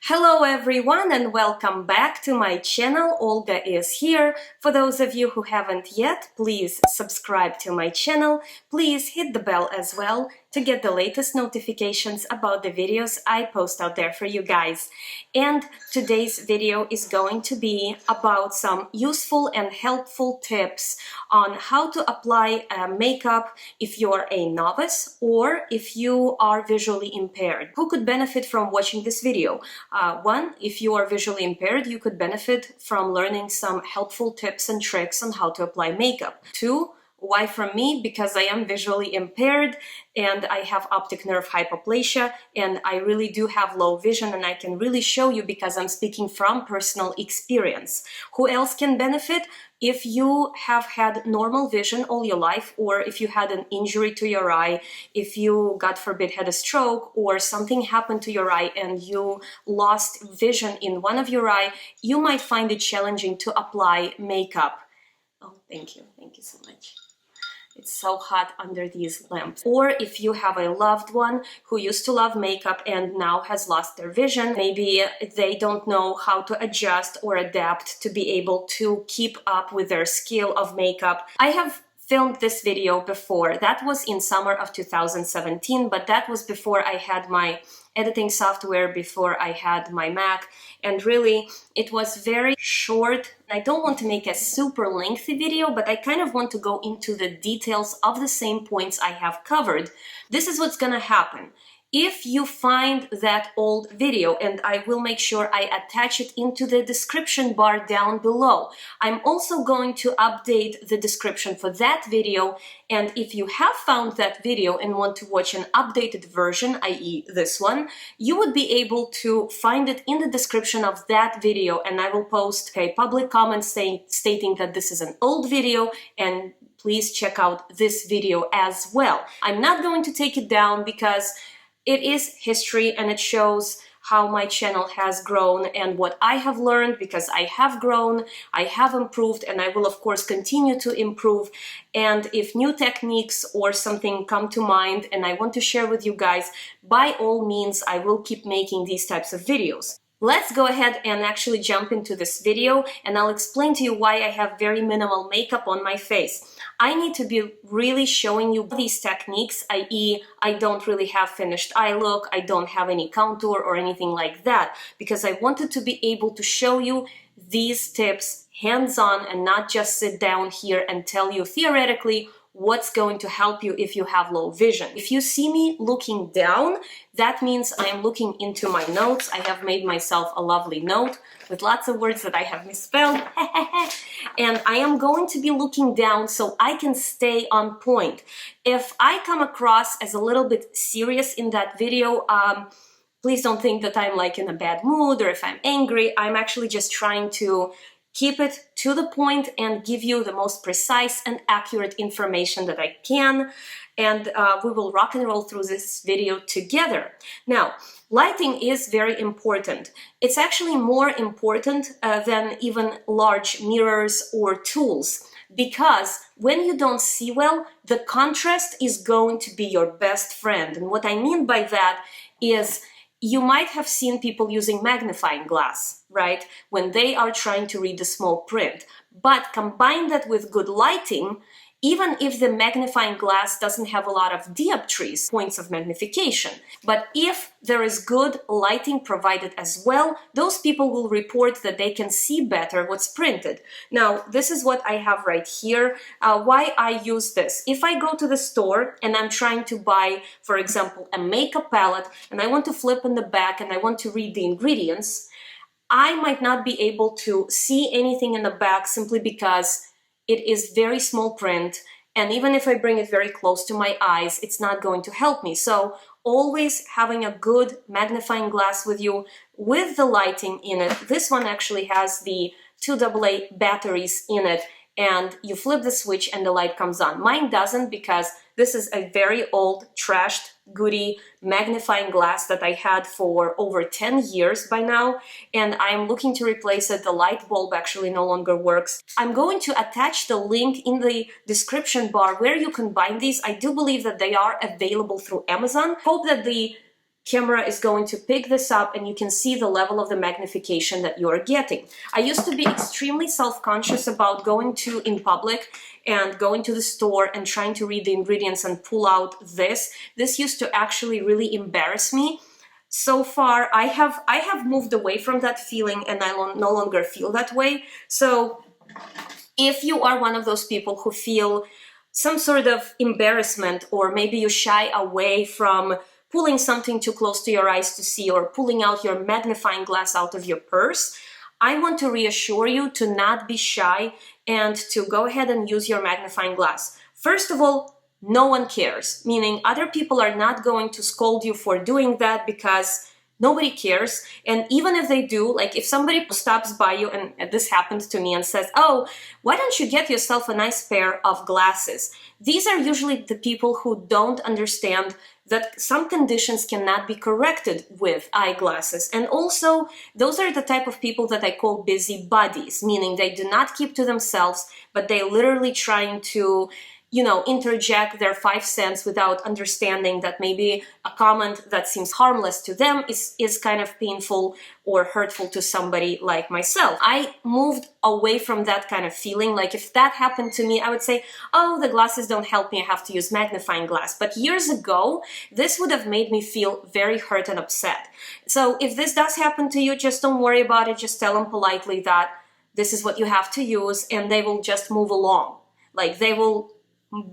Hello everyone and welcome back to my channel. Olga is here. For those of you who haven't yet, please subscribe to my channel. Please hit the bell as well to get the latest notifications about the videos I post out there for you guys. And today's video is going to be about some useful and helpful tips on how to apply makeup if you're a novice or if you are visually impaired. Who could benefit from watching this video? One, if you are visually impaired, you could benefit from learning some helpful tips and tricks on how to apply makeup. Two, why from me? Because I am visually impaired and I have optic nerve hypoplasia and I really do have low vision, and I can really show you because I'm speaking from personal experience. Who else can benefit? If you have had normal vision all your life, or if you had an injury to your eye, if you, God forbid, had a stroke or something happened to your eye and you lost vision in one of your eye, you might find it challenging to apply makeup. Oh, thank you so much. It's so hot under these lamps. Or if you have a loved one who used to love makeup and now has lost their vision, maybe they don't know how to adjust or adapt to be able to keep up with their skill of makeup. I have filmed this video before. That was in summer of 2017, but that was before I had my editing software, before I had my Mac, and really it was very short. I don't want to make a super lengthy video, but I kind of want to go into the details of the same points I have covered. This is what's gonna happen. If you find that old video, and I will make sure I attach it into the description bar down below, I'm also going to update the description for that video. And if you have found that video and want to watch an updated version, i.e. this one, you would be able to find it in the description of that video, and I will post a public comment stating that this is an old video and please check out this video as well. I'm not going to take it down because it is history and it shows how my channel has grown and what I have learned, because I have grown, I have improved, and I will of course continue to improve. And if new techniques or something come to mind and I want to share with you guys, by all means, I will keep making these types of videos. Let's go ahead and actually jump into this video, and I'll explain to you why I have very minimal makeup on my face. I need to be really showing you these techniques, i.e. I don't really have finished eye look, I don't have any contour or anything like that, because I wanted to be able to show you these tips hands-on and not just sit down here and tell you theoretically what's going to help you if you have low vision. If you see me looking down, that means I'm looking into my notes. I have made myself a lovely note with lots of words that I have misspelled. And I am going to be looking down so I can stay on point. If I come across as a little bit serious in that video, please don't think that I'm like in a bad mood or if I'm angry. I'm actually just trying to keep it to the point and give you the most precise and accurate information that I can. And we will rock and roll through this video together. Now, lighting is very important. It's actually more important than even large mirrors or tools, because when you don't see well, the contrast is going to be your best friend. And what I mean by that is, you might have seen people using magnifying glass, right? When they are trying to read the small print. But combine that with good lighting, even if the magnifying glass doesn't have a lot of dioptries, points of magnification. But if there is good lighting provided as well, those people will report that they can see better what's printed. Now, this is what I have right here. Why I use this. If I go to the store and I'm trying to buy, for example, a makeup palette, and I want to flip in the back and I want to read the ingredients, I might not be able to see anything in the back simply because it is very small print, and even if I bring it very close to my eyes, it's not going to help me. So always having a good magnifying glass with you with the lighting in it. This one actually has the 2 AA batteries in it, and you flip the switch and the light comes on. Mine doesn't, because this is a very old, trashed, goody magnifying glass that I had for over 10 years by now, and I'm looking to replace it. The light bulb actually no longer works. I'm going to attach the link in the description bar where you can buy these. I do believe that they are available through Amazon. Hope that the camera is going to pick this up and you can see the level of the magnification that you're getting. I used to be extremely self-conscious about going in public and going to the store and trying to read the ingredients and pull out this. This used to actually really embarrass me. So far, I have moved away from that feeling, and I no longer feel that way. So if you are one of those people who feel some sort of embarrassment, or maybe you shy away from pulling something too close to your eyes to see, or pulling out your magnifying glass out of your purse, I want to reassure you to not be shy and to go ahead and use your magnifying glass. First of all, no one cares, meaning other people are not going to scold you for doing that because nobody cares. And even if they do, like if somebody stops by you, and this happened to me, and says, oh, why don't you get yourself a nice pair of glasses? These are usually the people who don't understand that some conditions cannot be corrected with eyeglasses. And also, those are the type of people that I call busybodies, meaning they do not keep to themselves, but they literally trying to interject their 5 cents without understanding that maybe a comment that seems harmless to them is kind of painful or hurtful to somebody like myself. I moved away from that kind of feeling. Like if that happened to me, I would say, oh, the glasses don't help me, I have to use magnifying glass. But years ago, this would have made me feel very hurt and upset. So if this does happen to you, just don't worry about it. Just tell them politely that this is what you have to use, and they will just move along. Like they will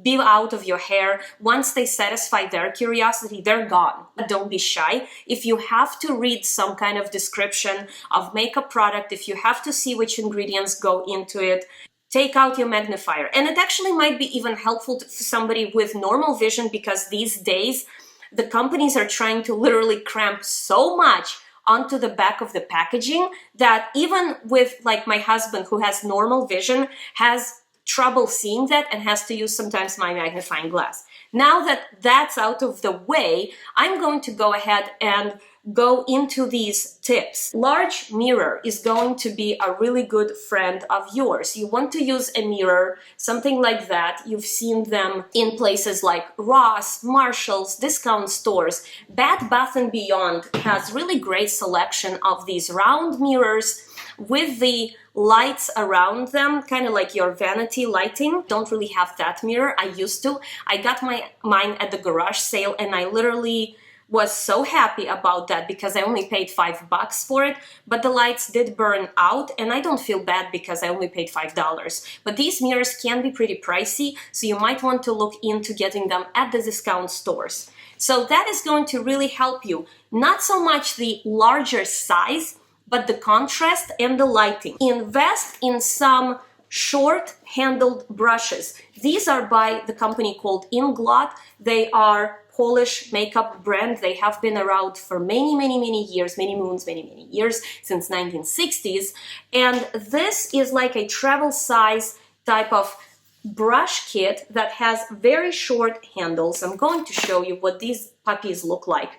be out of your hair. Once they satisfy their curiosity, they're gone. Don't be shy. If you have to read some kind of description of makeup product, if you have to see which ingredients go into it, take out your magnifier. And it actually might be even helpful for somebody with normal vision, because these days the companies are trying to literally cramp so much onto the back of the packaging that even with like my husband, who has normal vision, has trouble seeing that and has to use sometimes my magnifying glass. Now that that's out of the way, I'm going to go ahead and go into these tips. Large mirror is going to be a really good friend of yours. You want to use a mirror, something like that. You've seen them in places like Ross, Marshall's, discount stores. Bed Bath & Beyond has really great selection of these round mirrors with the lights around them, kind of like your vanity lighting. Don't really have that mirror. I used to. I got mine at the garage sale, and I literally was so happy about that because I only paid $5 for it, but the lights did burn out, and I don't feel bad because I only paid $5. But these mirrors can be pretty pricey, so you might want to look into getting them at the discount stores. So that is going to really help you. Not so much the larger size, but the contrast and the lighting. Invest in some short-handled brushes. These are by the company called Inglot. They are Polish makeup brand. They have been around for many years, many moons, many years, since 1960s. And this is like a travel size type of brush kit that has very short handles. I'm going to show you what these puppies look like.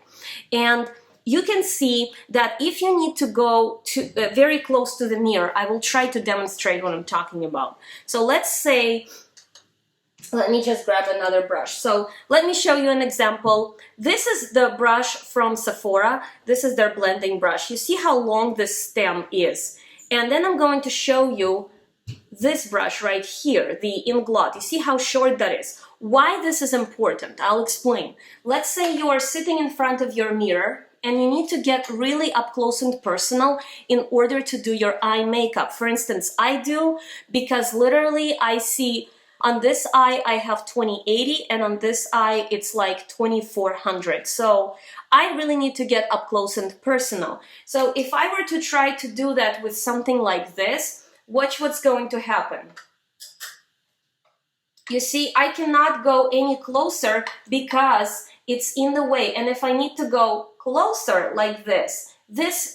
And you can see that if you need to go to very close to the mirror, I will try to demonstrate what I'm talking about. So let's say, let me just grab another brush. So let me show you an example. This is the brush from Sephora. This is their blending brush. You see how long this stem is. And then I'm going to show you this brush right here, the Inglot. You see how short that is. Why this is important? I'll explain. Let's say you are sitting in front of your mirror and you need to get really up close and personal in order to do your eye makeup. For instance, I do, because literally I see on this eye I have 20/80, and on this eye it's like 2400. So I really need to get up close and personal. So if I were to try to do that with something like this, watch what's going to happen. You see, I cannot go any closer because it's in the way. And if I need to go closer like this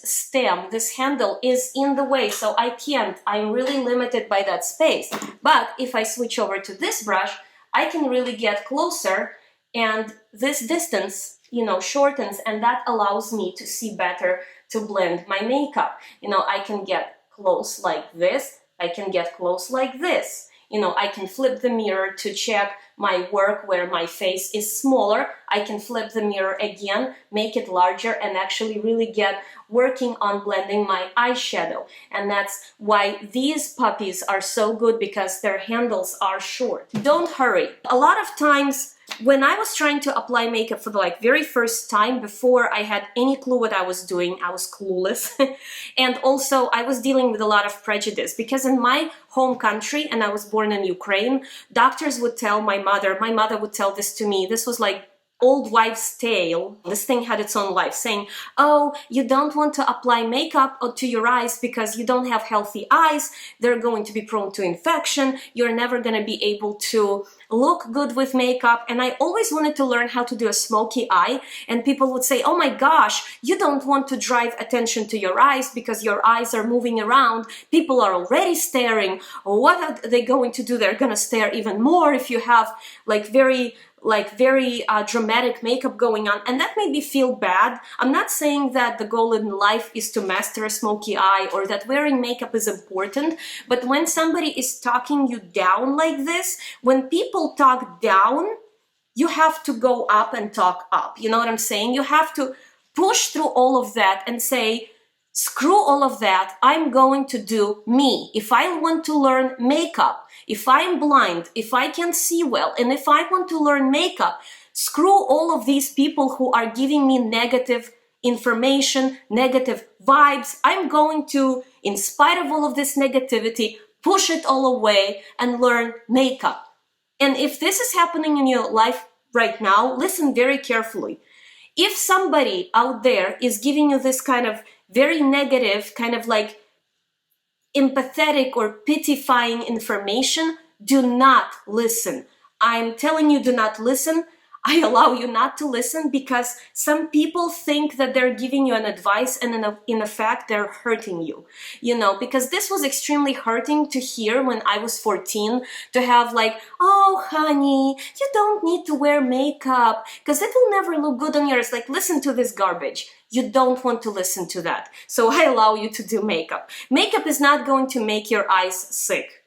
stem, this handle is in the way, so I can't. I'm really limited by that space. But if I switch over to this brush, I can really get closer, and this distance, shortens, and that allows me to see better, to blend my makeup. I can get close like this, I can get close like this. I can flip the mirror to check my work where my face is smaller. I can flip the mirror again, make it larger, and actually really get working on blending my eyeshadow. And that's why these puppies are so good, because their handles are short. Don't hurry. A lot of times when I was trying to apply makeup for the very first time, before I had any clue what I was doing, I was clueless. And also I was dealing with a lot of prejudice, because in my home country, and I was born in Ukraine, doctors would tell my mother would tell this to me. This was like old wives' tale. This thing had its own life, saying, oh, you don't want to apply makeup to your eyes because you don't have healthy eyes. They're going to be prone to infection. You're never going to be able to look good with makeup. And I always wanted to learn how to do a smoky eye. And people would say, oh my gosh, you don't want to drive attention to your eyes because your eyes are moving around. People are already staring. What are they going to do? They're going to stare even more if you have very dramatic makeup going on. And that made me feel bad. I'm not saying that the goal in life is to master a smoky eye or that wearing makeup is important, but when somebody is talking you down like this, when people talk down, you have to go up and talk up. You know what I'm saying? You have to push through all of that and say, screw all of that, I'm going to do me. If I want to learn makeup, if I'm blind, if I can see well, and if I want to learn makeup, screw all of these people who are giving me negative information, negative vibes. I'm going to, in spite of all of this negativity, push it all away and learn makeup. And if this is happening in your life right now, listen very carefully. If somebody out there is giving you this kind of very negative, kind of empathetic or pitifying information, do not listen. I'm telling you, do not listen. I allow you not to listen, because some people think that they're giving you an advice, and in fact they're hurting you, because this was extremely hurting to hear when I was 14, to have oh honey, you don't need to wear makeup because it will never look good on yours. Listen to this garbage. You don't want to listen to that. So I allow you to do makeup. Makeup is not going to make your eyes sick.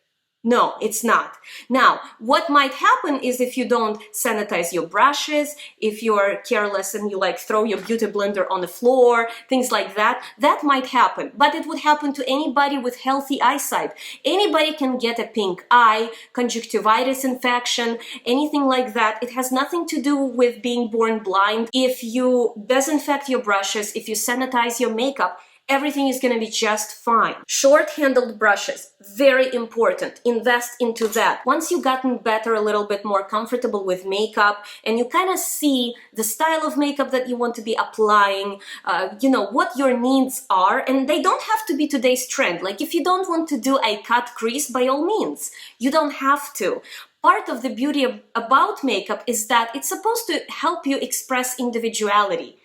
No, it's not. Now, what might happen is if you don't sanitize your brushes, if you're careless and you throw your beauty blender on the floor, things like that, that might happen. But it would happen to anybody with healthy eyesight. Anybody can get a pink eye, conjunctivitis infection, anything like that. It has nothing to do with being born blind. If you disinfect your brushes, if you sanitize your makeup, everything is going to be just fine. Short-handled brushes, very important. Invest into that. Once you've gotten better, a little bit more comfortable with makeup, and you kind of see the style of makeup that you want to be applying, what your needs are, and they don't have to be today's trend. If you don't want to do a cut crease, by all means, you don't have to. Part of the beauty about makeup is that it's supposed to help you express individuality.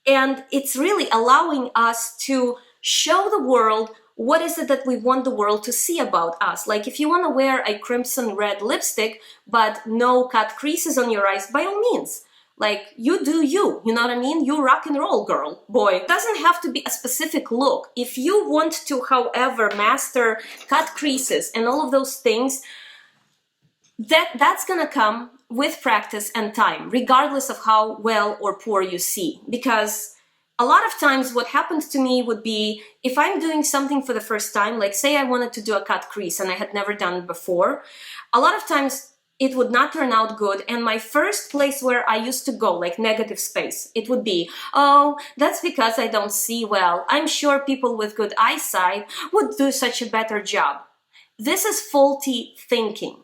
And it's really allowing us to show the world what is it that we want the world to see about us. If you want to wear a crimson red lipstick, but no cut creases on your eyes, by all means. You do you know what I mean? You rock and roll, girl, boy. It doesn't have to be a specific look. If you want to, however, master cut creases and all of those things, that's gonna come with practice and time, regardless of how well or poor you see. Because a lot of times what happens to me would be, if I'm doing something for the first time, say I wanted to do a cut crease and I had never done it before, a lot of times it would not turn out good. And my first place where I used to go, negative space, it would be, oh, that's because I don't see well. I'm sure people with good eyesight would do such a better job. This is faulty thinking.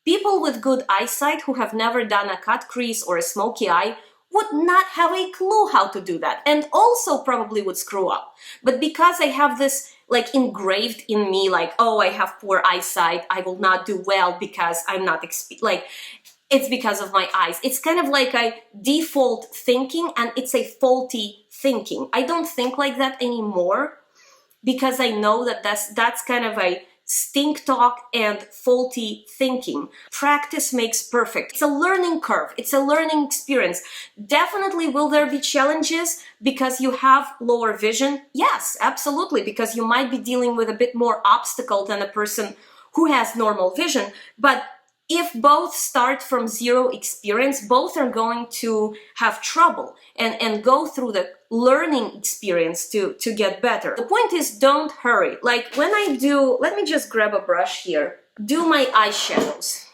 People with good eyesight who have never done a cut crease or a smoky eye would not have a clue how to do that, and also probably would screw up. But because I have this engraved in me, oh, I have poor eyesight, I will not do well because I'm not it's because of my eyes. It's kind of like a default thinking, and it's a faulty thinking. I don't think like that anymore, because I know that that's kind of a stink talk and faulty thinking. Practice makes perfect. It's a learning curve. It's a learning experience. Definitely will there be challenges because you have lower vision? Yes, absolutely, because you might be dealing with a bit more obstacle than a person who has normal vision. But if both start from zero experience, both are going to have trouble and go through the learning experience to get better. The point is, don't hurry. Like when I do, let me just grab a brush here, do my eyeshadows.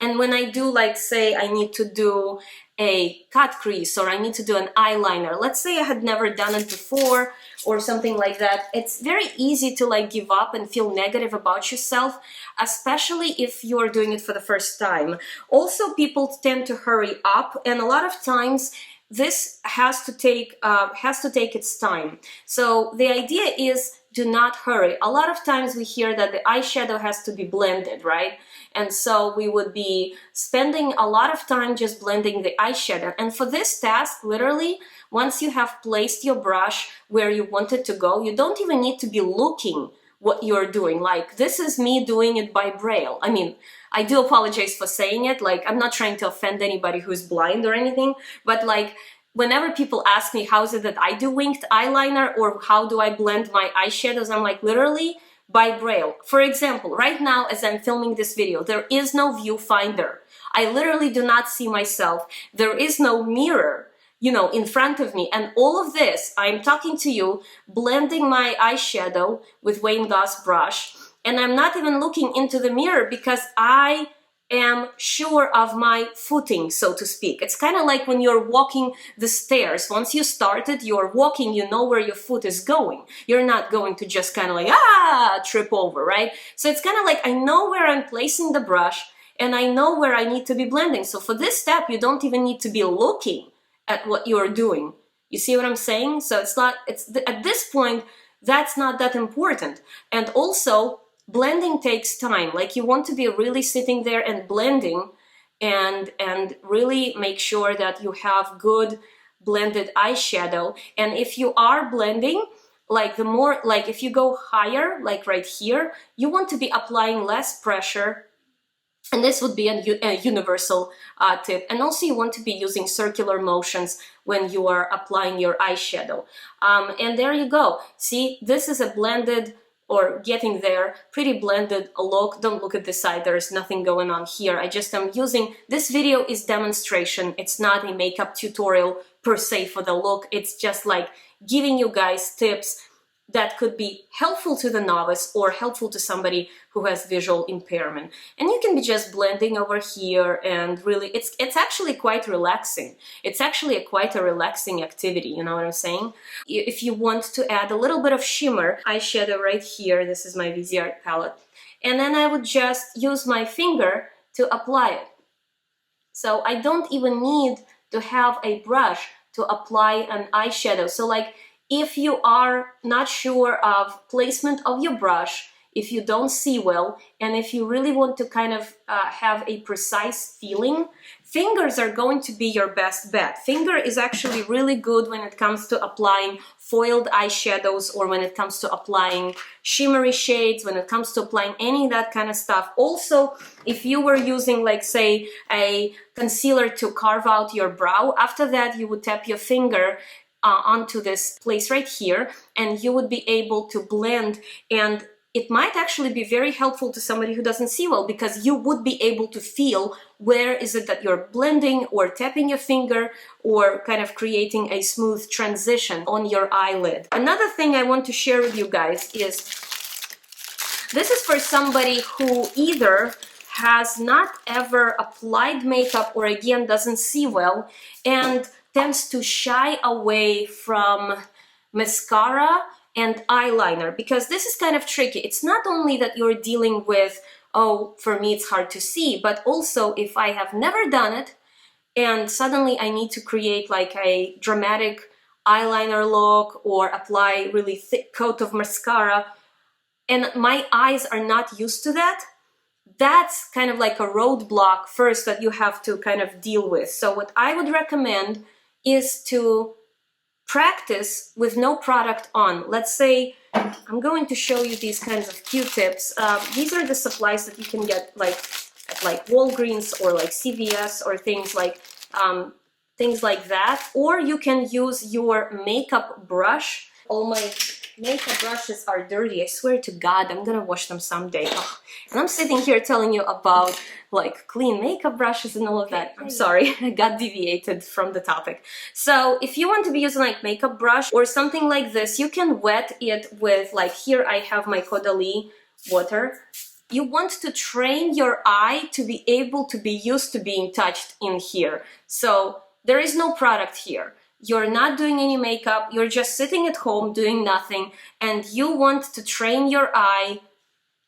And when I do, like, say I need to do a cut crease or I need to do an eyeliner, let's say I had never done it before or something like that, it's very easy to like give up and feel negative about yourself, especially if you're doing it for the first time. Also, people tend to hurry up, and a lot of times this has to take its time. So the idea is, do not hurry. A lot of times we hear that the eyeshadow has to be blended, right? And so we would be spending a lot of time just blending the eyeshadow. And for this task, literally, once you have placed your brush where you want it to go, you don't even need to be looking what you're doing. Like, this is me doing it by braille. I mean, I do apologize for saying it. Like, I'm not trying to offend anybody who's blind or anything, but like, whenever people ask me how is it that I do winged eyeliner or how do I blend my eyeshadows, I'm like, literally by braille. For example, right now as I'm filming this video, there is no viewfinder. I literally do not see myself. There is no mirror, you know, in front of me. And all of this, I'm talking to you, blending my eyeshadow with Wayne Goss brush, and I'm not even looking into the mirror because I am sure of my footing, so to speak. It's kind of like when you're walking the stairs. Once you started, you're walking, you know where your foot is going. You're not going to just kind of like, trip over, right? So it's kind of like, I know where I'm placing the brush and I know where I need to be blending. So for this step, you don't even need to be looking at what you're doing. You see what I'm saying? So at this point, that's not that important. And also, blending takes time. Like, you want to be really sitting there and blending and really make sure that you have good blended eyeshadow. And if you are blending, like the more, like if you go higher, like right here, you want to be applying less pressure. And this would be a universal tip. And also you want to be using circular motions when you are applying your eyeshadow. And there you go. See, this is a blended, or getting there, pretty blended look. Don't look at this side, there's nothing going on here. I just am using, this video is demonstration. It's not a makeup tutorial per se for the look. It's just like giving you guys tips that could be helpful to the novice or helpful to somebody who has visual impairment. And you can be just blending over here, and really, it's actually quite relaxing. It's actually quite a relaxing activity, you know what I'm saying? If you want to add a little bit of shimmer, eyeshadow right here, this is my VZ palette, and then I would just use my finger to apply it. So I don't even need to have a brush to apply an eyeshadow. So like, if you are not sure of placement of your brush, if you don't see well, and if you really want to kind of have a precise feeling, fingers are going to be your best bet. Finger is actually really good when it comes to applying foiled eyeshadows, or when it comes to applying shimmery shades, when it comes to applying any of that kind of stuff. Also, if you were using, like, say, a concealer to carve out your brow, after that you would tap your finger onto this place right here, and you would be able to blend. And it might actually be very helpful to somebody who doesn't see well, because you would be able to feel where is it that you're blending or tapping your finger or kind of creating a smooth transition on your eyelid. Another thing I want to share with you guys is, this is for somebody who either has not ever applied makeup or, again, doesn't see well and tends to shy away from mascara and eyeliner, because this is kind of tricky. It's not only that you're dealing with, oh, for me it's hard to see, but also if I have never done it and suddenly I need to create like a dramatic eyeliner look or apply really thick coat of mascara, and my eyes are not used to that, that's kind of like a roadblock first that you have to kind of deal with. So what I would recommend is to practice with no product on. Let's say, I'm going to show you these kinds of Q-tips. These are the supplies that you can get like at like Walgreens or like CVS or things like that. Or you can use your makeup brush. All my makeup brushes are dirty. I swear to God, I'm gonna wash them someday. Ugh. And I'm sitting here telling you about like clean makeup brushes and all of that. I'm sorry, I got deviated from the topic. So if you want to be using like makeup brush or something like this, you can wet it with, like, here I have my Caudalie water. You want to train your eye to be able to be used to being touched in here. So there is no product here. You're not doing any makeup, you're just sitting at home doing nothing, and you want to train your eye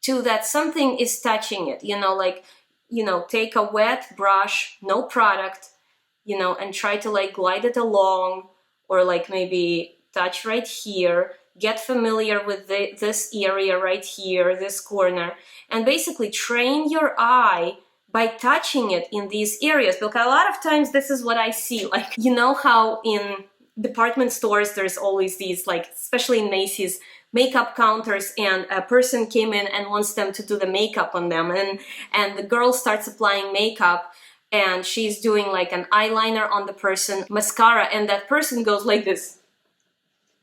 to that something is touching it, you know, like, you know, take a wet brush, no product, you know, and try to like glide it along, or like maybe touch right here, get familiar with this area right here, this corner, and basically train your eye by touching it in these areas. Because a lot of times this is what I see, like, you know how in department stores there's always these, like, especially in Macy's, makeup counters, and a person came in and wants them to do the makeup on them, and the girl starts applying makeup and she's doing like an eyeliner on the person, mascara, and that person goes like this,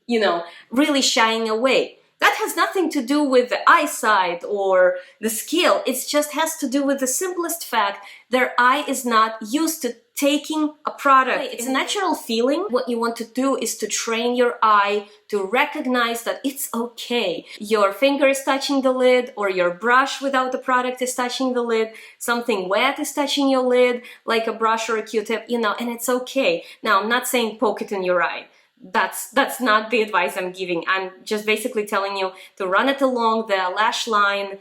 you know, really shying away. That has nothing to do with the eyesight or the skill. It just has to do with the simplest fact their eye is not used to taking a product. It's a natural feeling. What you want to do is to train your eye to recognize that it's okay. Your finger is touching the lid, or your brush without the product is touching the lid, something wet is touching your lid, like a brush or a Q-tip, you know, and it's okay. Now, I'm not saying poke it in your eye. That's not the advice I'm giving. I'm just basically telling you to run it along the lash line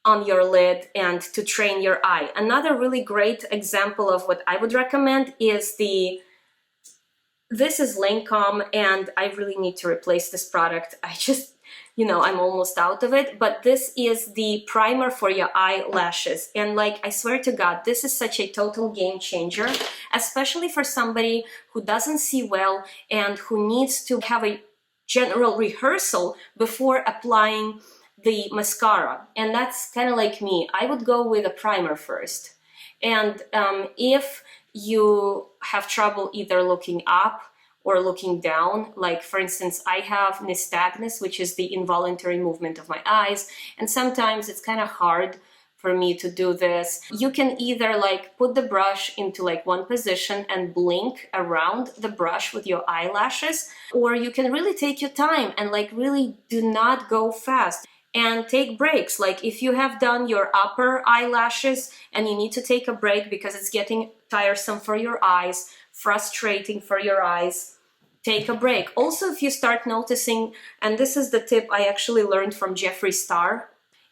on your lid and to train your eye. Another really great example of what I would recommend is this is Lancome, and I really need to replace this product. I just, you know, I'm almost out of it, but this is the primer for your eyelashes. And like, I swear to God, this is such a total game changer, especially for somebody who doesn't see well and who needs to have a general rehearsal before applying the mascara. And that's kind of like me. I would go with a primer first. And if you have trouble either looking up or looking down, like for instance, I have nystagmus, which is the involuntary movement of my eyes, and sometimes it's kind of hard for me to do this. You can either like put the brush into like one position and blink around the brush with your eyelashes, or you can really take your time and like really do not go fast. And take breaks. Like if you have done your upper eyelashes and you need to take a break because it's getting tiresome for your eyes, frustrating for your eyes, take a break. Also, if you start noticing, and this is the tip I actually learned from Jeffree Star,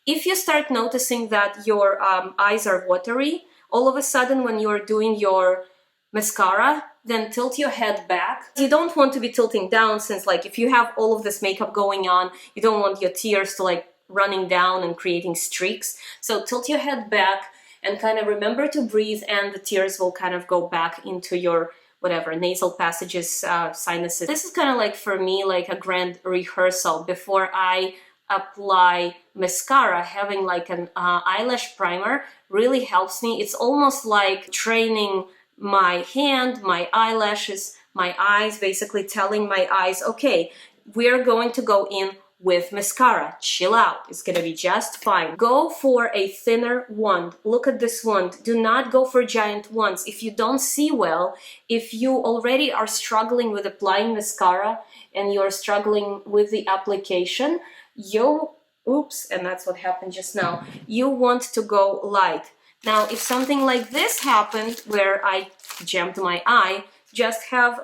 if you start noticing that your eyes are watery, all of a sudden when you're doing your mascara, then tilt your head back. You don't want to be tilting down, since like if you have all of this makeup going on, you don't want your tears to like running down and creating streaks. So tilt your head back and kind of remember to breathe, and the tears will kind of go back into your whatever nasal passages, sinuses. This is kind of like for me like a grand rehearsal before I apply mascara. Having like an eyelash primer really helps me. It's almost like training my hand, my eyelashes, my eyes, basically telling my eyes, okay, we're going to go in with mascara. Chill out. It's gonna be just fine. Go for a thinner wand. Look at this wand. Do not go for giant wands. If you don't see well, if you already are struggling with applying mascara and you're struggling with the application, oops, and that's what happened just now. You want to go light. Now, if something like this happened where I jammed my eye, just have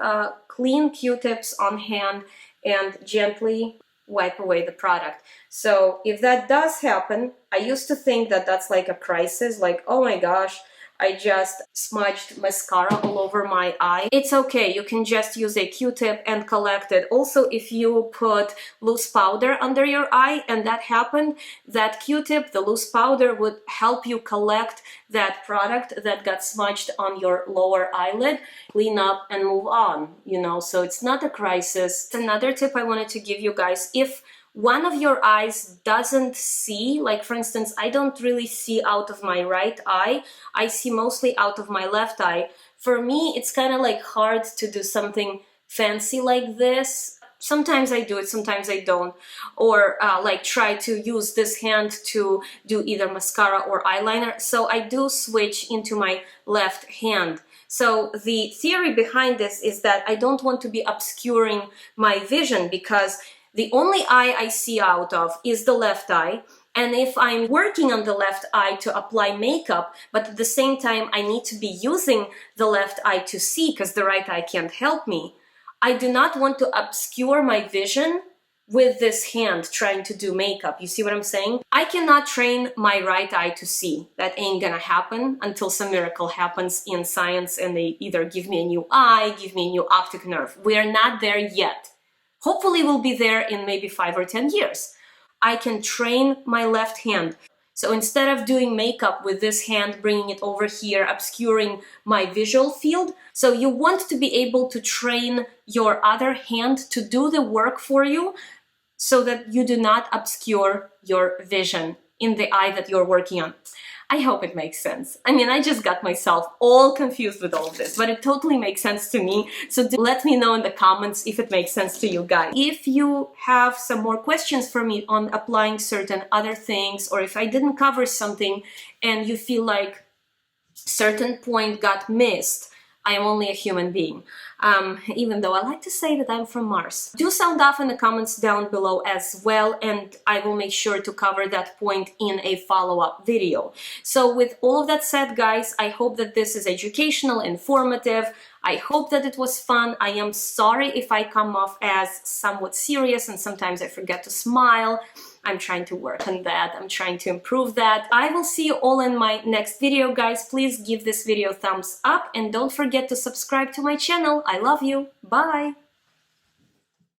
clean Q-tips on hand and gently wipe away the product. So if that does happen, I used to think that that's like a crisis, like, oh my gosh, I just smudged mascara all over my eye. It's okay, you can just use a Q-tip and collect it. Also, if you put loose powder under your eye and that happened, that Q-tip, the loose powder, would help you collect that product that got smudged on your lower eyelid, clean up and move on, you know, so it's not a crisis. Another tip I wanted to give you guys, if one of your eyes doesn't see, like for instance, I don't really see out of my right eye, I see mostly out of my left eye. For me, it's kind of like hard to do something fancy like this. Sometimes I do it, sometimes I don't. Or like try to use this hand to do either mascara or eyeliner. So I do switch into my left hand. So the theory behind this is that I don't want to be obscuring my vision, because the only eye I see out of is the left eye. And if I'm working on the left eye to apply makeup, but at the same time I need to be using the left eye to see because the right eye can't help me, I do not want to obscure my vision with this hand trying to do makeup. You see what I'm saying? I cannot train my right eye to see. That ain't gonna happen until some miracle happens in science and they either give me a new eye, give me a new optic nerve. We are not there yet. Hopefully we'll be there in maybe 5 or 10 years. I can train my left hand. So instead of doing makeup with this hand, bringing it over here, obscuring my visual field, so you want to be able to train your other hand to do the work for you so that you do not obscure your vision in the eye that you're working on. I hope it makes sense. I mean, I just got myself all confused with all of this, but it totally makes sense to me. So let me know in the comments if it makes sense to you guys. If you have some more questions for me on applying certain other things, or if I didn't cover something and you feel like certain point got missed, I am only a human being. Even though I like to say that I'm from Mars. Do sound off in the comments down below as well, and I will make sure to cover that point in a follow-up video. So with all of that said, guys, I hope that this is educational, informative. I hope that it was fun. I am sorry if I come off as somewhat serious and sometimes I forget to smile. I'm trying to work on that. I'm trying to improve that. I will see you all in my next video, guys. Please give this video a thumbs up and don't forget to subscribe to my channel. I love you. Bye.